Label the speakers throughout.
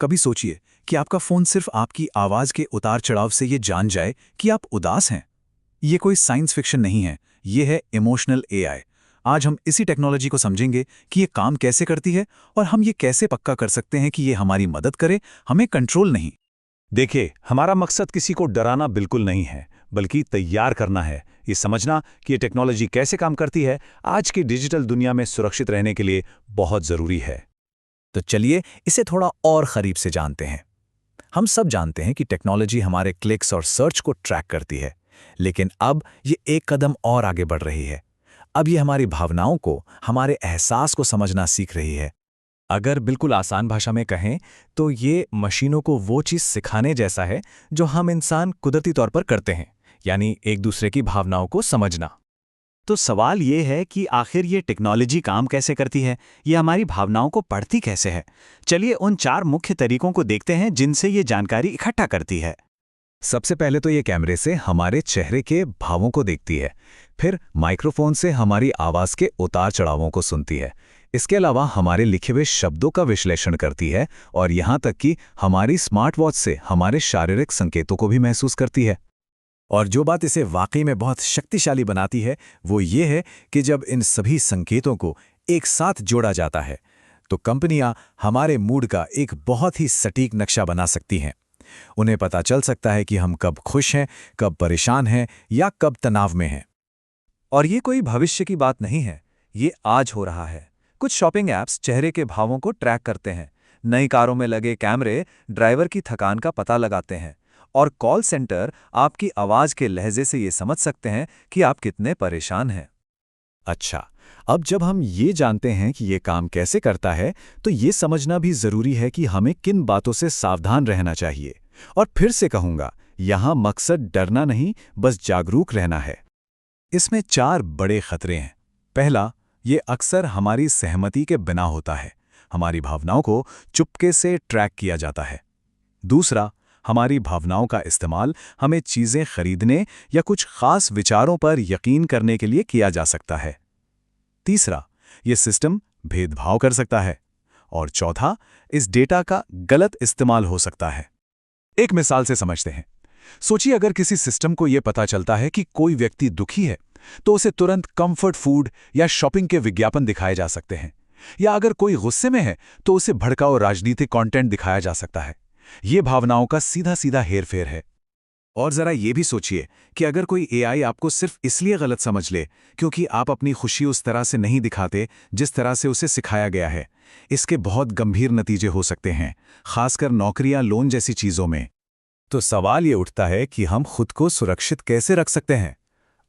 Speaker 1: कभी सोचिए कि आपका फोन सिर्फ आपकी आवाज के उतार चढ़ाव से ये जान जाए कि आप उदास हैं। ये कोई साइंस फिक्शन नहीं है, ये है इमोशनल एआई। आज हम इसी टेक्नोलॉजी को समझेंगे कि ये काम कैसे करती है और हम ये कैसे पक्का कर सकते हैं कि ये हमारी मदद करे, हमें कंट्रोल नहीं।
Speaker 2: देखिए, हमारा मकसद किसी को डराना बिल्कुल नहीं है, बल्कि तैयार करना है। ये समझना कि ये टेक्नोलॉजी कैसे काम करती है आज की डिजिटल दुनिया में सुरक्षित रहने के लिए बहुत ज़रूरी है।
Speaker 1: तो चलिए इसे थोड़ा और करीब से जानते हैं। हम सब जानते हैं कि टेक्नोलॉजी हमारे क्लिक्स और सर्च को ट्रैक करती है, लेकिन अब ये एक कदम और आगे बढ़ रही है। अब ये हमारी भावनाओं को, हमारे एहसास को समझना सीख रही है।
Speaker 3: अगर बिल्कुल आसान भाषा में कहें तो ये मशीनों को वो चीज़ सिखाने जैसा है जो हम इंसान कुदरती तौर पर करते हैं, यानी एक दूसरे की भावनाओं को समझना।
Speaker 2: तो सवाल ये है कि आखिर ये टेक्नोलॉजी काम कैसे करती है, ये हमारी भावनाओं को पढ़ती कैसे है। चलिए उन 4 मुख्य तरीकों को देखते हैं जिनसे ये जानकारी इकट्ठा करती है।
Speaker 1: सबसे पहले तो ये कैमरे से हमारे चेहरे के भावों को देखती है, फिर माइक्रोफोन से हमारी आवाज़ के उतार चढ़ावों को सुनती है। इसके अलावा हमारे लिखे हुए शब्दों का विश्लेषण करती है और यहाँ तक कि हमारी स्मार्ट वॉच से हमारे शारीरिक संकेतों को भी महसूस करती है। और जो बात इसे वाकई में बहुत शक्तिशाली बनाती है वो ये है कि जब इन सभी संकेतों को एक साथ जोड़ा जाता है तो कंपनियां हमारे मूड का एक बहुत ही सटीक नक्शा बना सकती हैं। उन्हें पता चल सकता है कि हम कब खुश हैं, कब परेशान हैं या कब तनाव में हैं।
Speaker 3: और ये कोई भविष्य की बात नहीं है, ये आज हो रहा है। कुछ शॉपिंग ऐप्स चेहरे के भावों को ट्रैक करते हैं, नई कारों में लगे कैमरे ड्राइवर की थकान का पता लगाते हैं, और कॉल सेंटर आपकी आवाज के लहजे से ये समझ सकते हैं कि आप कितने परेशान हैं।
Speaker 1: अच्छा, अब जब हम ये जानते हैं कि ये काम कैसे करता है तो ये समझना भी जरूरी है कि हमें किन बातों से सावधान रहना चाहिए। और फिर से कहूंगा, यहाँ मकसद डरना नहीं, बस जागरूक रहना है। इसमें 4 बड़े खतरे हैं। पहला, ये अक्सर हमारी सहमति के बिना होता है। हमारी भावनाओं को चुपके से ट्रैक किया जाता है। दूसरा, हमारी भावनाओं का इस्तेमाल हमें चीज़ें खरीदने या कुछ खास विचारों पर यकीन करने के लिए किया जा सकता है। तीसरा, ये सिस्टम भेदभाव कर सकता है। और चौथा, इस डेटा का गलत इस्तेमाल हो सकता है। एक मिसाल से समझते हैं। सोचिए, अगर किसी सिस्टम को यह पता चलता है कि कोई व्यक्ति दुखी है तो उसे तुरंत कंफर्ट फूड या शॉपिंग के विज्ञापन दिखाए जा सकते हैं, या अगर कोई गुस्से में है तो उसे भड़काऊ राजनीतिक कंटेंट दिखाया जा सकता है। ये भावनाओं का सीधा सीधा हेरफेर है। और जरा ये भी सोचिए कि अगर कोई एआई आपको सिर्फ इसलिए गलत समझ ले क्योंकि आप अपनी खुशी उस तरह से नहीं दिखाते जिस तरह से उसे सिखाया गया है, इसके बहुत गंभीर नतीजे हो सकते हैं, खासकर नौकरी या लोन जैसी चीजों में। तो सवाल ये उठता है कि हम खुद को सुरक्षित कैसे रख सकते हैं।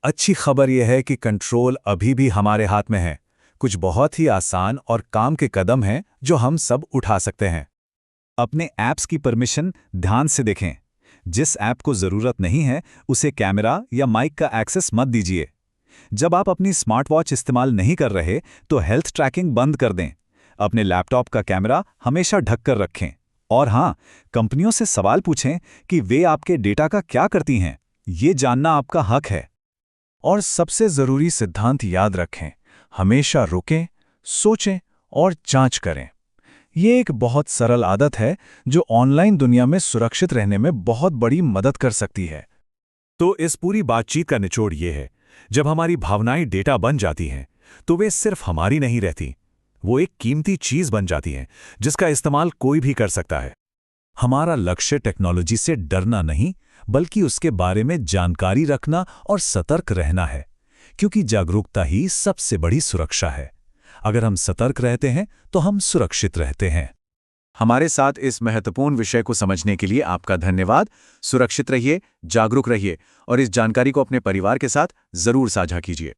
Speaker 1: अच्छी खबर यह है कि कंट्रोल अभी भी हमारे हाथ में है। कुछ बहुत ही आसान और काम के कदम हैं जो हम सब उठा सकते हैं। अपने ऐप्स की परमिशन ध्यान से देखें। जिस ऐप को ज़रूरत नहीं है उसे कैमरा या माइक का एक्सेस मत दीजिए। जब आप अपनी स्मार्ट वॉच इस्तेमाल नहीं कर रहे तो हेल्थ ट्रैकिंग बंद कर दें। अपने लैपटॉप का कैमरा हमेशा ढककर रखें। और हाँ, कंपनियों से सवाल पूछें कि वे आपके डेटा का क्या करती हैं। ये जानना आपका हक है। और सबसे ज़रूरी सिद्धांत याद रखें, हमेशा रुकें, सोचें और जांच करें। ये एक बहुत सरल आदत है जो ऑनलाइन दुनिया में सुरक्षित रहने में बहुत बड़ी मदद कर सकती है।
Speaker 2: तो इस पूरी बातचीत का निचोड़ ये है, जब हमारी भावनाएं डेटा बन जाती हैं तो वे सिर्फ हमारी नहीं रहती, वो एक कीमती चीज बन जाती हैं जिसका इस्तेमाल कोई भी कर सकता है।
Speaker 1: हमारा लक्ष्य टेक्नोलॉजी से डरना नहीं, बल्कि उसके बारे में जानकारी रखना और सतर्क रहना है, क्योंकि जागरूकता ही सबसे बड़ी सुरक्षा है। अगर हम सतर्क रहते हैं तो हम सुरक्षित रहते हैं।
Speaker 3: हमारे साथ इस महत्वपूर्ण विषय को समझने के लिए आपका धन्यवाद। सुरक्षित रहिए, जागरूक रहिए और इस जानकारी को अपने परिवार के साथ जरूर साझा कीजिए।